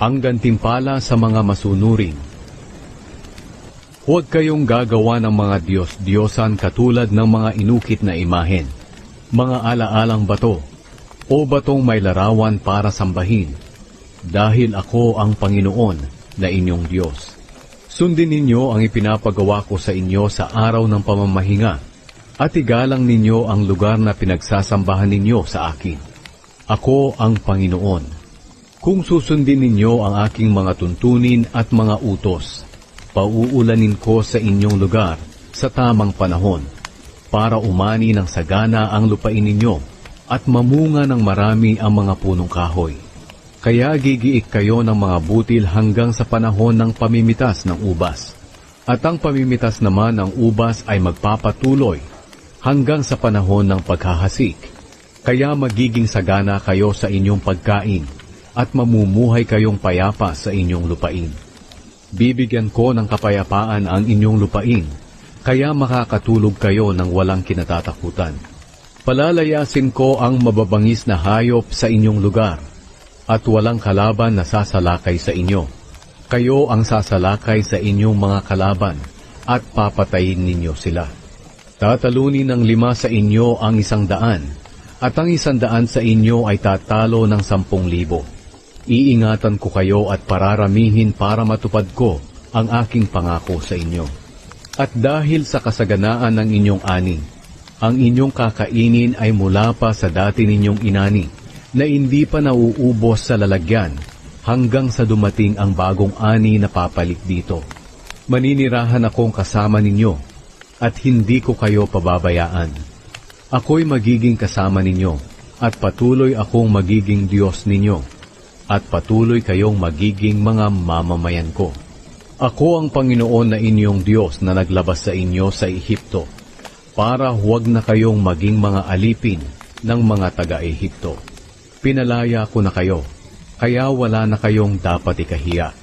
Ang gantimpala sa mga masunurin. Huwag kayong gagawa ng mga Diyos-Diyosan katulad ng mga inukit na imahen, mga alaalang bato, o batong may larawan para sambahin, dahil ako ang Panginoon na inyong Diyos. Sundin ninyo ang ipinapagawa ko sa inyo sa araw ng pamamahinga, at igalang ninyo ang lugar na pinagsasambahan ninyo sa akin. Ako ang Panginoon. Kung susundin ninyo ang aking mga tuntunin at mga utos, pauulanin ko sa inyong lugar sa tamang panahon, para umani ng sagana ang lupain ninyo at mamunga ng marami ang mga punong kahoy. Kaya gigiik kayo ng mga butil hanggang sa panahon ng pamimitas ng ubas. At ang pamimitas naman ng ubas ay magpapatuloy hanggang sa panahon ng paghahasik. Kaya magiging sagana kayo sa inyong pagkain at mamumuhay kayong payapa sa inyong lupain. Bibigyan ko ng kapayapaan ang inyong lupain, kaya makakatulog kayo ng walang kinatatakutan. Palalayasin ko ang mababangis na hayop sa inyong lugar, at walang kalaban na sasalakay sa inyo. Kayo ang sasalakay sa inyong mga kalaban, at papatayin ninyo sila. Tatalunin ng 5 sa inyo ang 100, at ang 100 sa inyo ay tatalo ng 10,000. Iingatan ko kayo at pararamihin para matupad ko ang aking pangako sa inyo. At dahil sa kasaganaan ng inyong ani, ang inyong kakainin ay mula pa sa dati ninyong inani, na hindi pa nauubos sa lalagyan, hanggang sa dumating ang bagong ani na papalit dito. Maninirahan akong kasama ninyo, at hindi ko kayo pababayaan. Ako'y magiging kasama ninyo, at patuloy akong magiging Diyos ninyo, at patuloy kayong magiging mga mamamayan ko. Ako ang Panginoon na inyong Diyos na naglabas sa inyo sa Ehipto, para huwag na kayong maging mga alipin ng mga taga-Ehipto. Pinalaya ko na kayo, kaya wala na kayong dapat ikahiya.